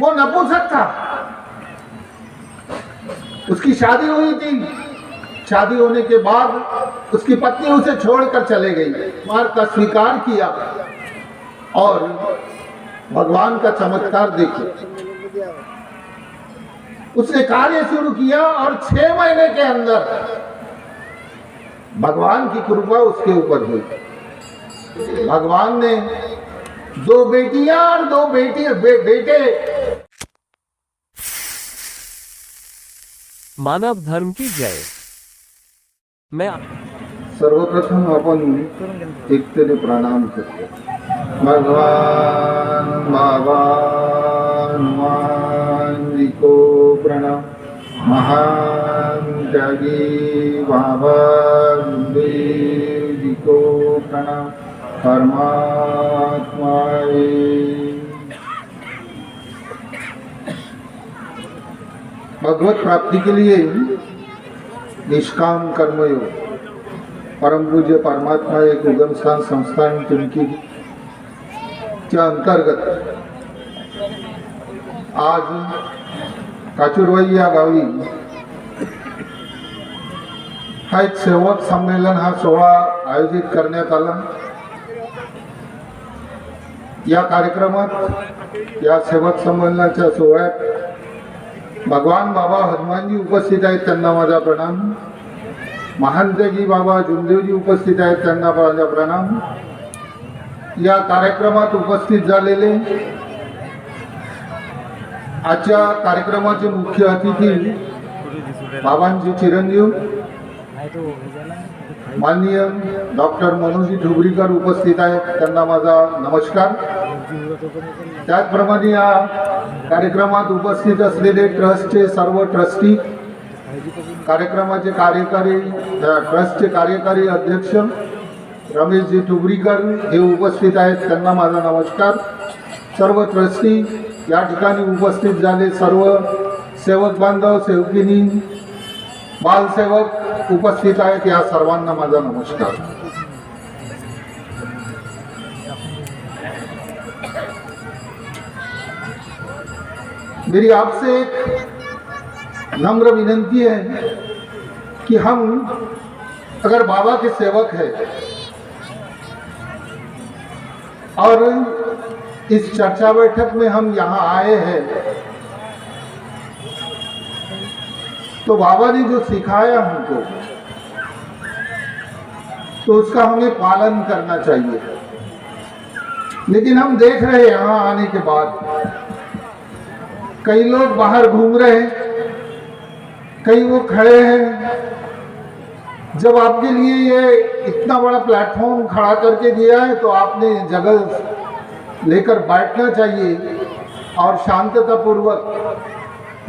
वो नपुंसक था। उसकी शादी हुई थी, शादी होने के बाद उसकी पत्नी उसे छोड़कर चले गई। मार का स्वीकार किया और भगवान का चमत्कार देखिए, उसने कार्य शुरू किया और 6 महीने के अंदर भगवान की कृपा उसके ऊपर हुई। भगवान ने 2 बेटियां और 2 बेटे। मानव धर्म की जय। मैं सर्वप्रथम अपन एकतेने प्रणाम करते। भगवान बाबा हनुमान जी को प्रणाम, महान त्यागी बाबा गुरुदेव जी को प्रणाम, परमात्मा भगवत प्राप्ति के लिए निष्काम कर्मयोग परम पूज्य परमात्मा एक उगम स्थान संस्थान टिमकी के अंतर्गत आज काचुरवाई या गावी हा एक सेवक संमेलन हा सोहळा आयोजित करण्यात आला। या कार्यक्रमात या सेवक संमेलनाच्या सोहळ्यात भगवान बाबा हनुमानजी उपस्थित आहेत, त्यांना माझा प्रणाम। महान त्यागी बाबा जुमदेवजी उपस्थित आहेत, त्यांना माझा प्रणाम। या कार्यक्रमात उपस्थित झालेले आजच्या कार्यक्रमाचे मुख्य अतिथी बाबांचे चिरंजीव माननीय डॉक्टर मनोजी ठुबरीकर उपस्थित आहेत, त्यांना माझा नमस्कार। त्याचप्रमाणे या कार्यक्रमात उपस्थित असलेले ट्रस्टचे सर्व ट्रस्टी, कार्यक्रमाचे कार्यकारी ट्रस्टचे कार्यकारी अध्यक्ष रमेशजी ठुबरीकर हे उपस्थित आहेत, त्यांना माझा नमस्कार। सर्व ट्रस्टी, या ठिकाणी उपस्थित झाले सर्व सेवक बांधव, सेवकिनी, बालसेवक उपस्थित आहेत, या सर्वांना माझा नमस्कार। मेरी आपसे एक नम्र विनंती है कि हम अगर बाबा के सेवक हैं और इस चर्चा बैठक में हम यहाँ आए हैं, तो बाबा ने जो सिखाया हमको तो उसका हमें पालन करना चाहिए। लेकिन हम देख रहे हैं यहाँ आने के बाद कई लोग बाहर घूम रहे हैं, कई वो खड़े हैं। जब आपके लिए ये इतना बड़ा प्लेटफॉर्म खड़ा करके दिया है तो आपने जगह लेकर बैठना चाहिए और शांततापूर्वक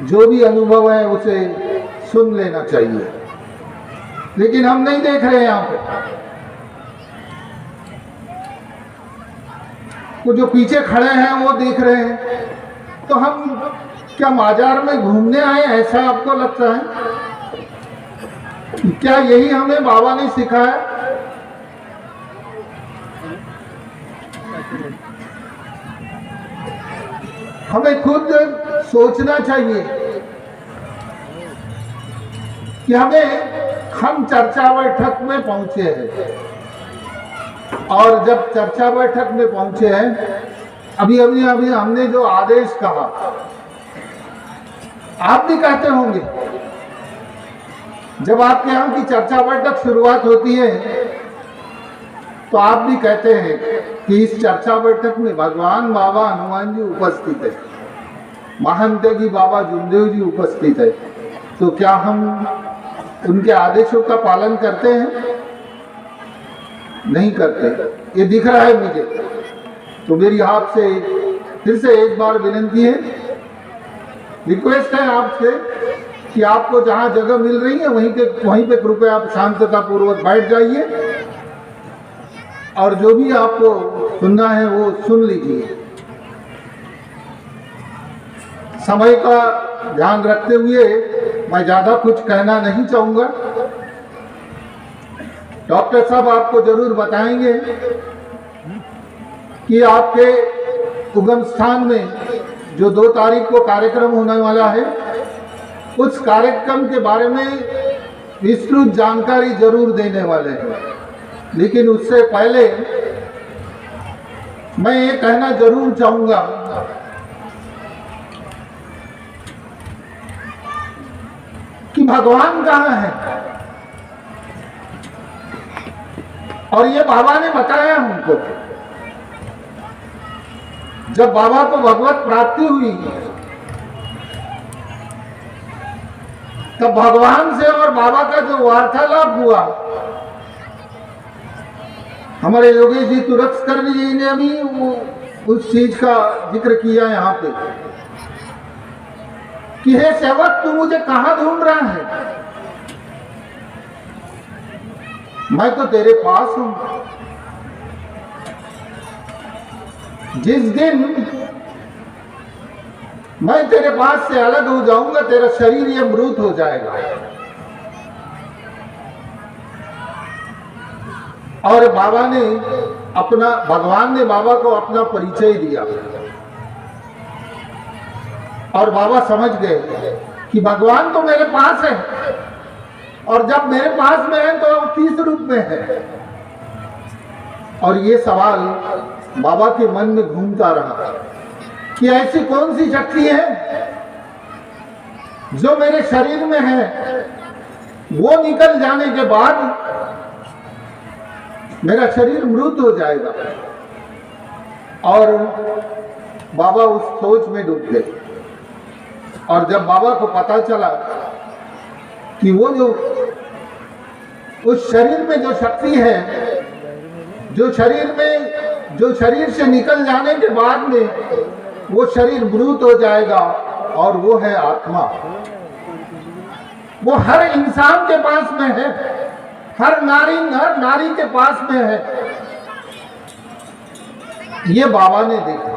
जो भी अनुभव है उसे सुन लेना चाहिए। लेकिन हम नहीं देख रहे हैं यहाँ पे, वो जो पीछे खड़े हैं वो देख रहे हैं। तो हम क्या बाजार में घूमने आए, ऐसा आपको लगता है? क्या यही हमें बाबा ने सिखाया? हमें खुद सोचना चाहिए कि हम चर्चा बैठक में पहुंचे हैं, और जब चर्चा बैठक में पहुंचे हैं, अभी हमने जो आदेश कहा, आप भी कहते होंगे जब आपके यहाँ की चर्चा बैठक शुरुआत होती है तो आप भी कहते हैं कि इस चर्चा बैठक में भगवान बाबा हनुमान जी उपस्थित है, महान त्यागी बाबा जुमदेव जी उपस्थित है। तो क्या हम उनके आदेशों का पालन करते हैं? नहीं करते, ये दिख रहा है मुझे। तो मेरी आपसे फिर से एक बार विनती है, रिक्वेस्ट है आपसे कि आपको जहां जगह मिल रही है वहीं पे कृपया आप शांतता पूर्वक बैठ जाइए और जो भी आपको सुनना है वो सुन लीजिए। समय का ध्यान रखते हुए मैं ज्यादा कुछ कहना नहीं चाहूंगा। डॉक्टर साहब आपको जरूर बताएंगे कि आपके उगम स्थान में जो 2 तारीख को कार्यक्रम होने वाला है, उस कार्यक्रम के बारे में विस्तृत जानकारी जरूर देने वाले हैं। लेकिन उससे पहले मैं ये कहना जरूर चाहूंगा कि भगवान कहाँ है। और ये बाबा ने बताया हमको। जब बाबा को भगवत प्राप्ति हुई तब भगवान से और बाबा का जो वार्तालाप हुआ, हमारे योगेश जी तुरस्कर जी ने अभी उस चीज का जिक्र किया यहाँ पे कि हे सेवक, तू मुझे कहां ढूंढ रहा है? मैं तो तेरे पास हूं। जिस दिन मैं तेरे पास से अलग हो जाऊंगा, तेरा शरीर ये मृत हो जाएगा। और बाबा ने भगवान ने बाबा को अपना परिचय दिया और बाबा समझ गए कि भगवान तो मेरे पास है, और जब मेरे पास में है तो किस रूप में है। और ये सवाल बाबा के मन में घूमता रहा कि ऐसी कौन सी शक्ति है जो मेरे शरीर में है, वो निकल जाने के बाद मेरा शरीर मृत हो जाएगा। और बाबा उस सोच में डूब गए। और जब बाबा को पता चला कि वो जो उस शरीर में जो शक्ति है, जो शरीर से निकल जाने के बाद में वो शरीर मृत हो जाएगा, और वो है आत्मा। वो हर इंसान के पास में है, हर नारी के पास में है। ये बाबा ने देखा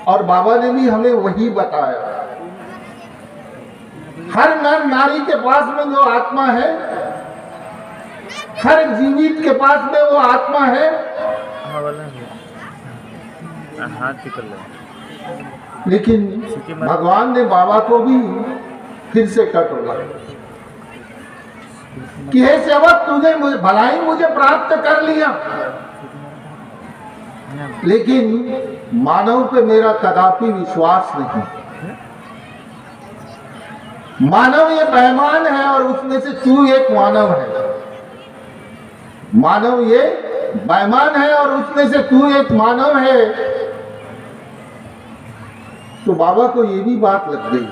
और बाबा ने भी हमें वही बताया। हर नर नारी के पास में जो आत्मा है, हर जीवित के पास में वो आत्मा है। लेकिन भगवान ने बाबा को भी फिर से टटोला कि हे सेवक, तूने भलाई मुझे प्राप्त कर लिया, लेकिन मानव पे मेरा कदापि विश्वास नहीं। मानव ये बेईमान है और उसमें से तू एक मानव है। मानव ये बेईमान है और उसमें से तू एक मानव है। तो बाबा को ये भी बात लग गई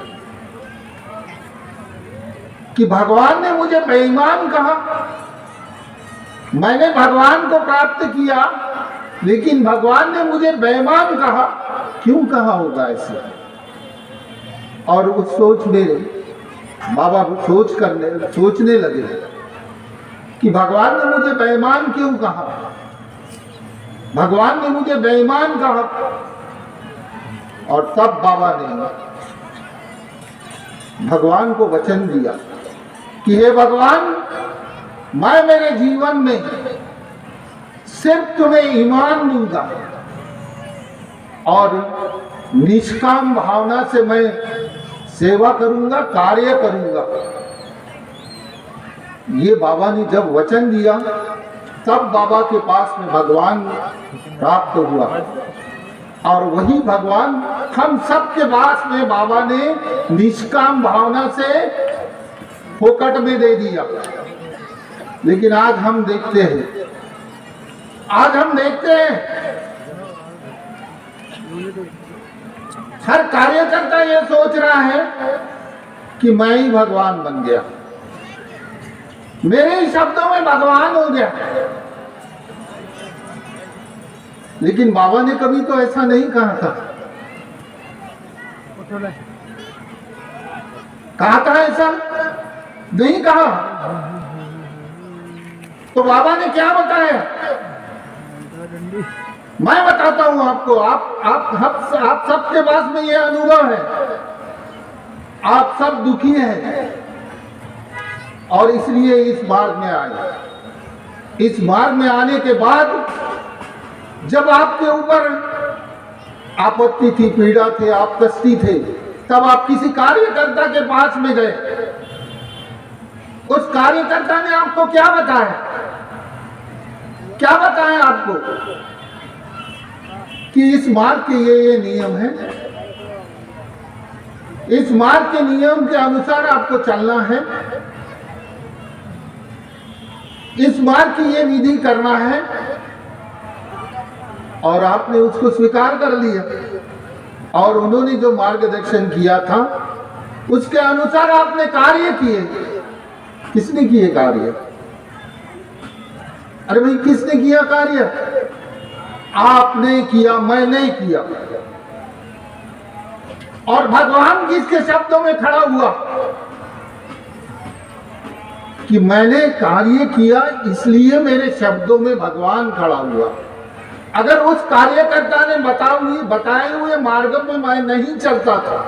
कि भगवान ने मुझे बेईमान कहा। मैंने भगवान को प्राप्त किया, लेकिन भगवान ने मुझे बेईमान कहा। क्यों कहा होगा ऐसे? और उस सोच में बाबा सोचने लगे कि भगवान ने मुझे बेईमान क्यों कहा, भगवान ने मुझे बेईमान कहा। और तब बाबा ने भगवान को वचन दिया कि हे भगवान, मैं मेरे जीवन में सिर्फ तुम्हें ईमान दूंगा और निष्काम भावना से मैं सेवा करूंगा, कार्य करूंगा। ये बाबा ने जब वचन दिया तब बाबा के पास में भगवान प्राप्त हुआ। और वही भगवान हम सबके पास में बाबा ने निष्काम भावना से फोकट में दे दिया। लेकिन आज हम देखते हैं हर कार्यकर्ता ये सोच रहा है कि मैं ही भगवान बन गया, मेरे ही शब्दों में भगवान हो गया। लेकिन बाबा ने कभी तो ऐसा नहीं कहा था। कहा था ऐसा? नहीं कहा। तो बाबा ने क्या बताया? मैं बताता हूं आपको। आप सबके पास में ये अनुभव है। आप सब दुखी हैं और इसलिए इस मार्ग में आए। इस मार्ग में आने के बाद जब आपके ऊपर आपत्ति थी, पीड़ा थे, आप कष्टी थे, तब आप किसी कार्यकर्ता के पास में गए। उस कार्यकर्ता ने आपको क्या बताया? क्या बताया आपको कि इस मार्ग के ये नियम है, इस मार्ग के नियम के अनुसार आपको चलना है, इस मार्ग की ये विधि करना है, और आपने उसको स्वीकार कर लिया। और उन्होंने जो मार्गदर्शन किया था उसके अनुसार आपने कार्य किए। किसने किए कार्य? अरे भाई, किसने किया कार्य? आपने किया, मैंने किया। और भगवान किसके शब्दों में खड़ा हुआ कि मैंने कार्य किया, इसलिए मेरे शब्दों में भगवान खड़ा हुआ। अगर उस कार्यकर्ता ने बताए हुए मार्ग में मैं नहीं चलता था,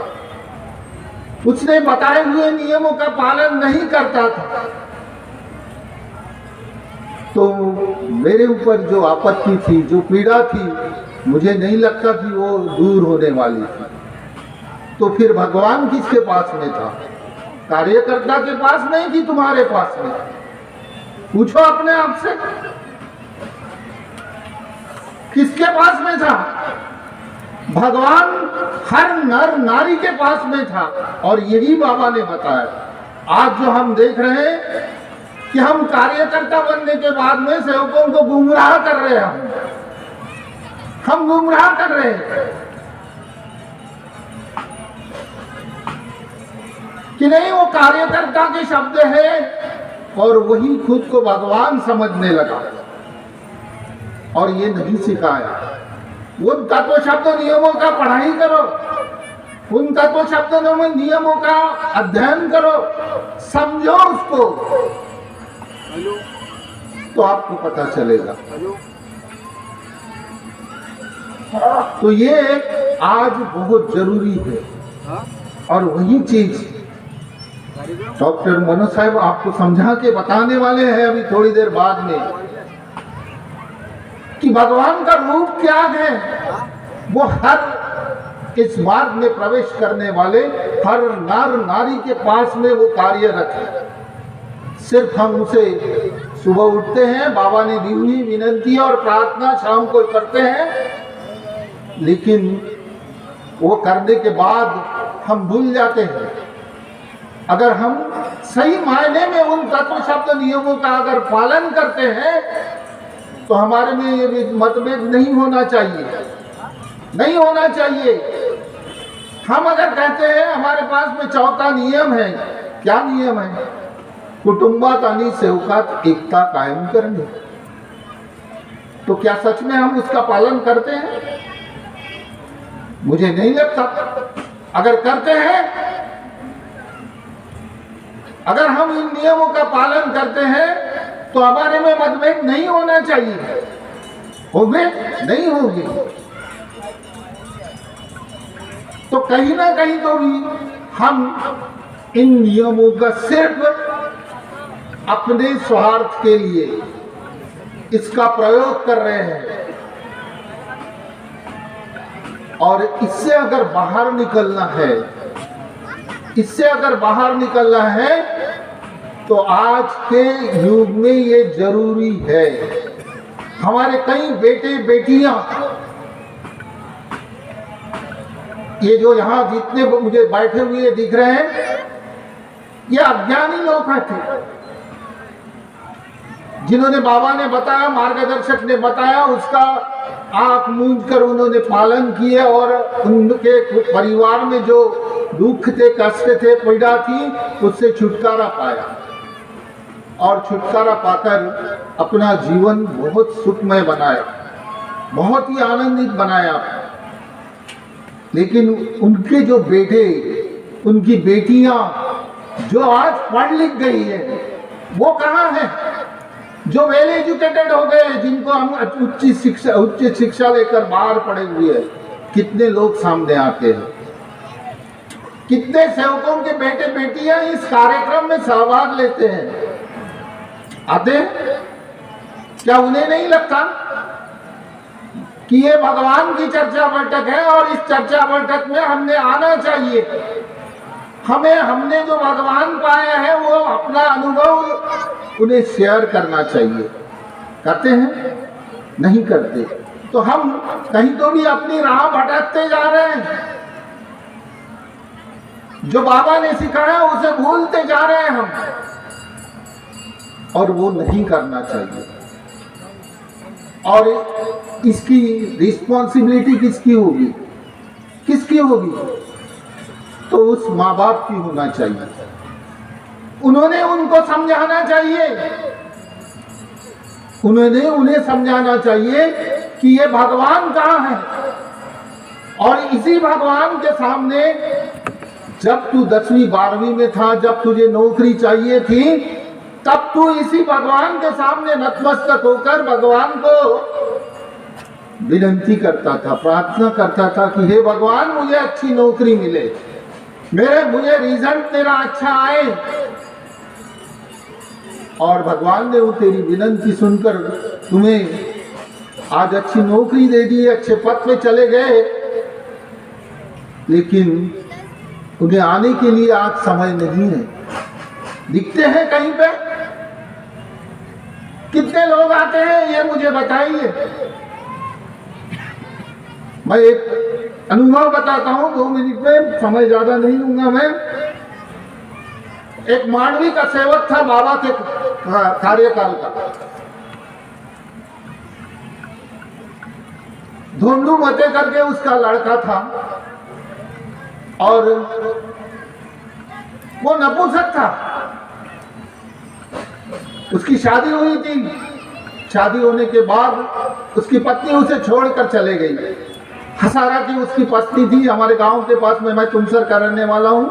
उसने बताए हुए नियमों का पालन नहीं करता था, तो मेरे ऊपर जो आपत्ति थी, जो पीड़ा थी, मुझे नहीं लगता कि वो दूर होने वाली थी। तो फिर भगवान किसके पास में था? कार्यकर्ता के पास नहीं कि तुम्हारे पास में? पूछो अपने आप से, किसके पास में था? भगवान हर नर नारी के पास में था। और यही बाबा ने बताया। आज जो हम देख रहे हैं कि हम कार्यकर्ता बनने के बाद में सेवकों को गुमराह कर रहे हैं, हम गुमराह कर रहे हैं कि नहीं, वो कार्यकर्ता के शब्द है, और वही खुद को भगवान समझने लगा और ये नहीं सिखाया। उन तत्व शब्द नियमों का पढ़ाई करो, उन तत्व शब्द नियमों का अध्ययन करो, समझो उसको, तो आपको पता चलेगा। तो ये आज बहुत जरूरी है। और वही चीज डॉक्टर मनोज साहब आपको समझा के बताने वाले हैं अभी थोड़ी देर बाद में, कि भगवान का रूप क्या है। वो हर इस मार्ग में प्रवेश करने वाले हर नर नारी के पास में वो कार्यरत है। सिर्फ हम उसे सुबह उठते हैं, बाबा ने दी हुई विनंती और प्रार्थना शाम को करते हैं, लेकिन वो करने के बाद हम भूल जाते हैं। अगर हम सही मायने में उन तत्व शब्द नियमों का अगर पालन करते हैं तो हमारे में ये मतभेद नहीं होना चाहिए, नहीं होना चाहिए। हम अगर कहते हैं हमारे पास में चौथा नियम है, क्या नियम है? कुटुंबात आणि सेवकात एकता कायम करनी। तो क्या सच में हम उसका पालन करते हैं? मुझे नहीं लगता। अगर करते हैं, अगर हम इन नियमों का पालन करते हैं तो हमारे में मतभेद नहीं होना चाहिए। होंगे? नहीं होंगे। तो कहीं ना कहीं तो भी हम इन नियमों का सिर्फ अपने स्वार्थ के लिए इसका प्रयोग कर रहे हैं। और इससे अगर बाहर निकलना है, इससे अगर बाहर निकलना है तो आज के युग में ये जरूरी है। हमारे कई बेटे बेटियां, ये जो यहाँ जितने मुझे बैठे हुए दिख रहे हैं, ये अज्ञानी लोग थे, जिन्होंने बाबा ने बताया, मार्गदर्शक ने बताया, उसका आंख मूंद कर उन्होंने पालन किए और उनके परिवार में जो दुख थे, कष्ट थे, पीड़ा थी, उससे छुटकारा पाया और छुटकारा पाकर अपना जीवन बहुत सुखमय बनाया, बहुत ही आनंदित बनाया। लेकिन उनके जो बेटे, उनकी बेटियां जो आज पढ़ लिख गई है, वो कहाँ है? जो वेल एजुकेटेड हो गए, जिनको हम उच्च शिक्षा लेकर बाहर पड़े हुए हैं, कितने लोग सामने आते हैं? कितने सेवकों के बेटे बेटियां इस कार्यक्रम में सहभाग लेते हैं? आते हैं? क्या उन्हें नहीं लगता कि ये भगवान की चर्चा बैठक है और इस चर्चा बैठक में हमने आना चाहिए। हमने जो भगवान पाया है वो अपना अनुभव उन्हें शेयर करना चाहिए। करते हैं? नहीं करते। तो हम कहीं तो भी अपनी राह भटकते जा रहे हैं। जो बाबा ने सिखाया उसे भूलते जा रहे हैं हम, और वो नहीं करना चाहिए। और इसकी रिस्पॉन्सिबिलिटी किसकी होगी? किसकी होगी? तो उस माँ बाप की होना चाहिए। उन्होंने उनको समझाना चाहिए, उन्हें समझाना चाहिए कि ये भगवान कहाँ है। और इसी भगवान के सामने जब तू 10वीं 12वीं में था, जब तुझे नौकरी चाहिए थी, तब तू इसी भगवान के सामने नतमस्तक होकर भगवान को विनती करता था, प्रार्थना करता था कि हे भगवान मुझे अच्छी नौकरी मिले, मुझे रिजल्ट तेरा अच्छा आए। और भगवान ने वो तेरी विनती सुनकर तुम्हें आज अच्छी नौकरी दे दी, अच्छे पद पे चले गए। लेकिन उन्हें आने के लिए आज समय नहीं है। दिखते हैं कहीं पे? कितने लोग आते हैं ये मुझे बताइए। मैं एक अनुभव बताता हूं, 2 मिनट में, समय ज्यादा नहीं लूंगा मैं। एक मांडवी का सेवक था बाबा के कार्यकाल का, धोंडू मते करके उसका लड़का था, और वो नपुंसक था। उसकी शादी हुई थी। शादी होने के बाद उसकी पत्नी उसे छोड़कर चले गई। हसारा की उसकी पत्नी थी, हमारे गांव के पास में। मैं तुमसर का रहने वाला हूं।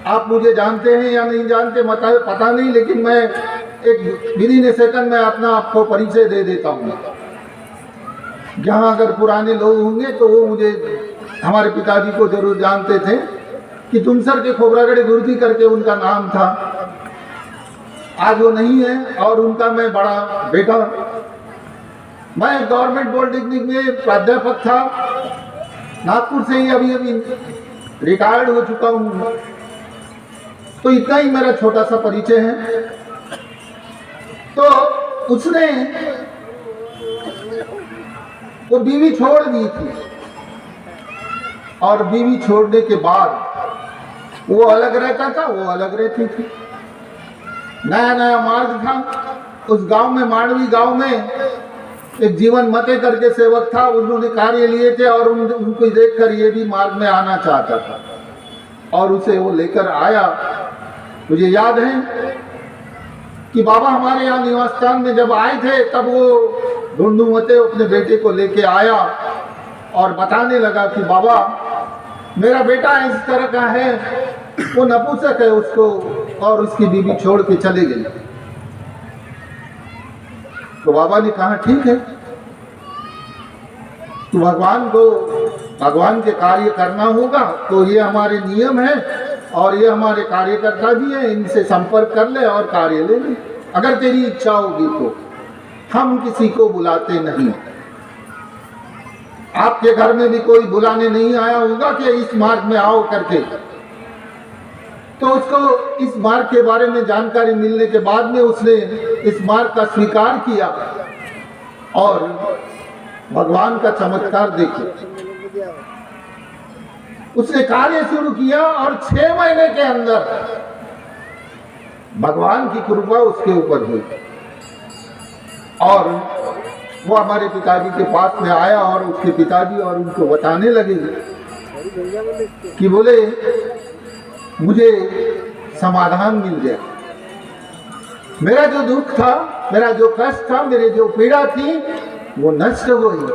आप मुझे जानते हैं या नहीं जानते पता नहीं, लेकिन मैं एक विदिन सेकंड में अपना आपको परिचय दे देता हूँ। जहाँ अगर पुराने लोग होंगे तो वो मुझे, हमारे पिताजी को जरूर जानते थे कि तुमसर के खोबरागढ़ गुरुजी करके उनका नाम था। आज वो नहीं है, और उनका मैं बड़ा बेटा। मैं गवर्नमेंट पॉलिटेक्निक में प्राध्यापक था, नागपुर से ही अभी रिटायर्ड हो चुका हूँ। तो इतना ही मेरा छोटा सा परिचय है। तो उसने वो बीवी छोड़ दी थी, और बीवी छोड़ने के बाद वो अलग रहता था, वो अलग रहती थी। नया नया मार्ग था उस गांव में। मांडवी गांव में एक जीवन मते करके सेवक था, उन्होंने कार्य लिए थे, और उनको देखकर ये भी मार्ग में आना चाहता था, और उसे वो लेकर आया। मुझे याद है कि बाबा हमारे यहाँ निवास स्थान में जब आए थे, तब वो ढूंढू मते अपने बेटे को लेके आया और बताने लगा कि बाबा मेरा बेटा इस तरह का है, वो नपुंसक है, उसको और उसकी बीवी छोड़ के चले गई। तो बाबा ने कहा ठीक है, तो भगवान के कार्य करना होगा, तो ये हमारे नियम है और ये हमारे कार्यकर्ता भी हैं, इनसे संपर्क कर ले और कार्य ले ले। अगर तेरी इच्छा होगी तो हम किसी को बुलाते नहीं। आपके घर में भी कोई बुलाने नहीं आया होगा कि इस मार्ग में आओ करके। तो उसको इस मार्ग के बारे में जानकारी मिलने के बाद में उसने इस मार्ग का स्वीकार किया और भगवान का चमत्कार देखे। उसने कार्य शुरू किया और 6 महीने के अंदर भगवान की कृपा उसके ऊपर हुई। और वो हमारे पिताजी के पास में आया और उसके पिताजी और उनको बताने लगे कि बोले मुझे समाधान मिल गया, मेरा जो दुख था, मेरा जो कष्ट था, मेरी जो पीड़ा थी वो नष्ट हो गई।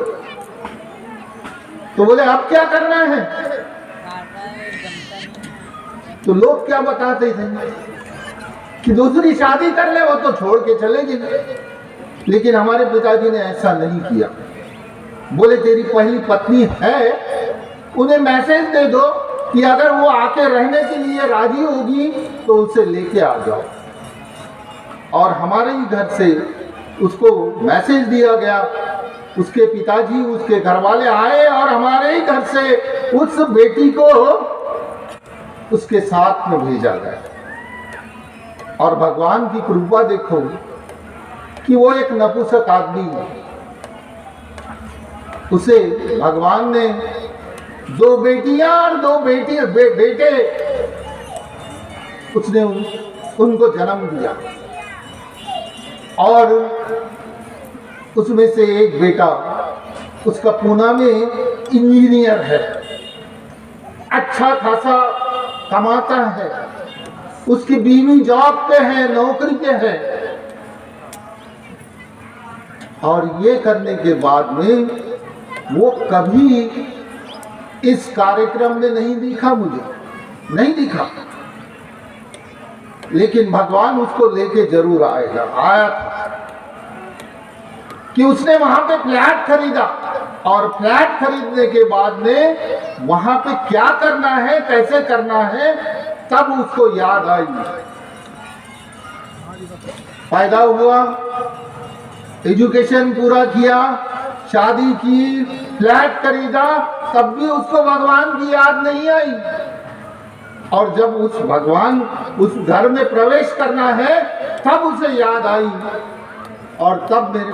तो बोले अब क्या करना है? तो लोग क्या बताते थे कि दूसरी शादी कर ले, वो तो छोड़ के चले गए। लेकिन हमारे पिताजी ने ऐसा नहीं किया। बोले तेरी पहली पत्नी है, उन्हें मैसेज दे दो कि अगर वो आके रहने के लिए राजी होगी तो उसे लेके आ जाओ। और हमारे ही घर से उसको मैसेज दिया गया, उसके पिताजी, उसके घर वाले आए और हमारे ही घर से उस बेटी को उसके साथ में भेजा गया। और भगवान की कृपा देखो कि वो एक नपुंसक आदमी है, उसे भगवान ने 2 बेटियां और 2 बेटे उसने उनको जन्म दिया। और उसमें से एक बेटा उसका पूना में इंजीनियर है, अच्छा खासा कमाता है, उसकी बीवी जॉब पे है, नौकरी पे है। और ये करने के बाद में वो कभी इस कार्यक्रम में नहीं दिखा, मुझे नहीं दिखा, लेकिन भगवान उसको लेके जरूर आया था कि उसने वहां पे फ्लैट खरीदा। और फ्लैट खरीदने के बाद में वहां पे क्या करना है, कैसे करना है, तब उसको याद आई। पैदा हुआ, एजुकेशन पूरा किया, शादी की, फ्लैट खरीदा, तब भी उसको भगवान की याद नहीं आई। और जब उस घर में प्रवेश करना है तब उसे याद आई। और तब मेरे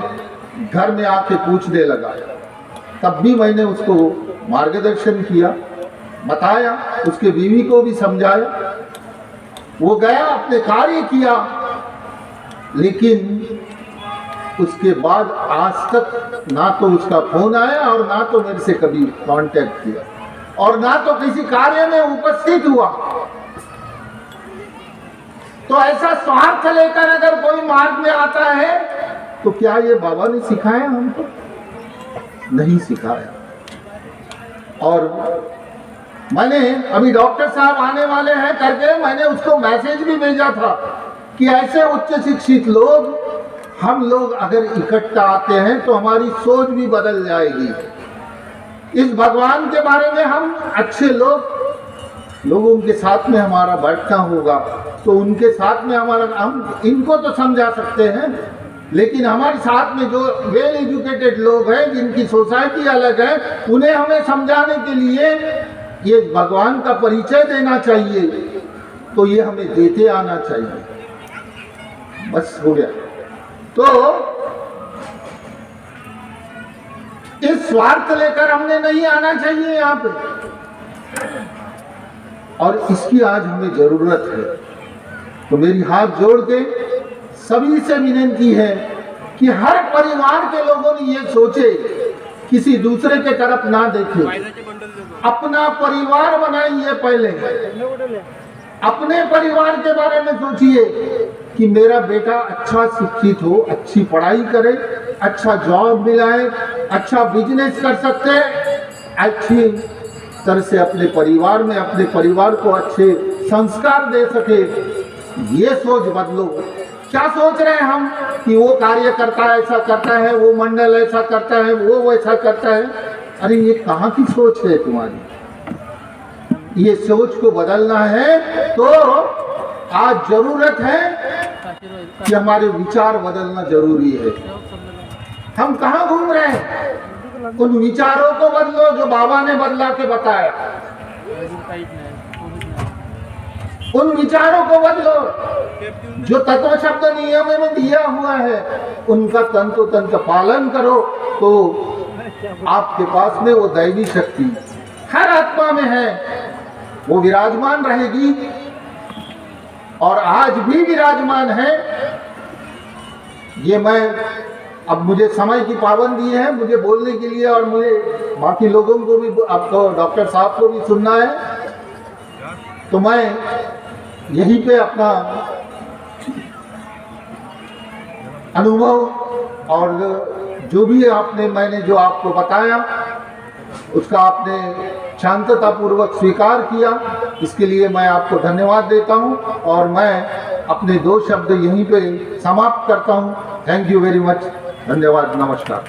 घर में आके पूछने लगा। तब भी मैंने उसको मार्गदर्शन किया, बताया, उसके बीवी को भी समझाया। वो गया, अपने कार्य किया, लेकिन उसके बाद आज तक ना तो उसका फोन आया और ना तो मेरे से कभी कांटेक्ट किया और ना तो किसी कार्य में उपस्थित हुआ। तो ऐसा स्वार्थ लेकर अगर कोई मार्ग में आता है तो क्या ये बाबा ने सिखाया हमको? नहीं सिखाया। और मैंने अभी डॉक्टर साहब आने वाले हैं करके मैंने उसको मैसेज भी भेजा था कि ऐसे उच्च शिक्षित लोग, हम लोग अगर इकट्ठा आते हैं तो हमारी सोच भी बदल जाएगी। इस भगवान के बारे में हम अच्छे लोगों के साथ में हमारा बैठना होगा, तो उनके साथ में हम इनको तो समझा सकते हैं, लेकिन हमारे साथ में जो वेल एजुकेटेड लोग हैं, जिनकी सोसाइटी अलग है, उन्हें हमें समझाने के लिए ये भगवान का परिचय देना चाहिए। तो ये हमें देते आना चाहिए। बस हो गया। तो इस स्वार्थ लेकर हमने नहीं आना चाहिए यहाँ पे, और इसकी आज हमें जरूरत है। तो मेरी हाथ जोड़ के सभी से विनती है कि हर परिवार के लोगों ने ये सोचे, किसी दूसरे के तरफ ना देखे, अपना परिवार बनाइए। पहले अपने परिवार के बारे में सोचिए कि मेरा बेटा अच्छा शिक्षित हो, अच्छी पढ़ाई करे, अच्छा जॉब मिलाए, अच्छा बिजनेस कर सकते, अच्छी तरह से अपने परिवार को अच्छे संस्कार दे सके। ये सोच बदलो। क्या सोच रहे हैं हम कि वो कार्यकर्ता ऐसा करता है, वो मंडल ऐसा करता है, वो वैसा करता है? अरे ये कहाँ की सोच है तुम्हारी? ये सोच को बदलना है तो आज जरूरत है कि हमारे विचार बदलना जरूरी है। हम कहाँ घूम रहे हैं? उन विचारों को बदलो जो बाबा ने बदला के बताया। उन विचारों को बदलो जो तत्व शब्द नियम में दिया हुआ है, उनका तंतु पालन करो, तो आपके पास में वो दैवी शक्ति हर आत्मा में है, वो विराजमान रहेगी और आज भी विराजमान है। ये मैं अब मुझे समय की पाबंदी है मुझे बोलने के लिए, और मुझे बाकी लोगों को भी, आपको डॉक्टर साहब को भी सुनना है, तो मैं यहीं पे अपना अनुभव और जो भी मैंने जो आपको बताया उसका आपने शांतता पूर्वक स्वीकार किया, इसके लिए मैं आपको धन्यवाद देता हूं और मैं अपने 2 शब्द यहीं पे समाप्त करता हूं। Thank you very much. धन्यवाद। नमस्कार।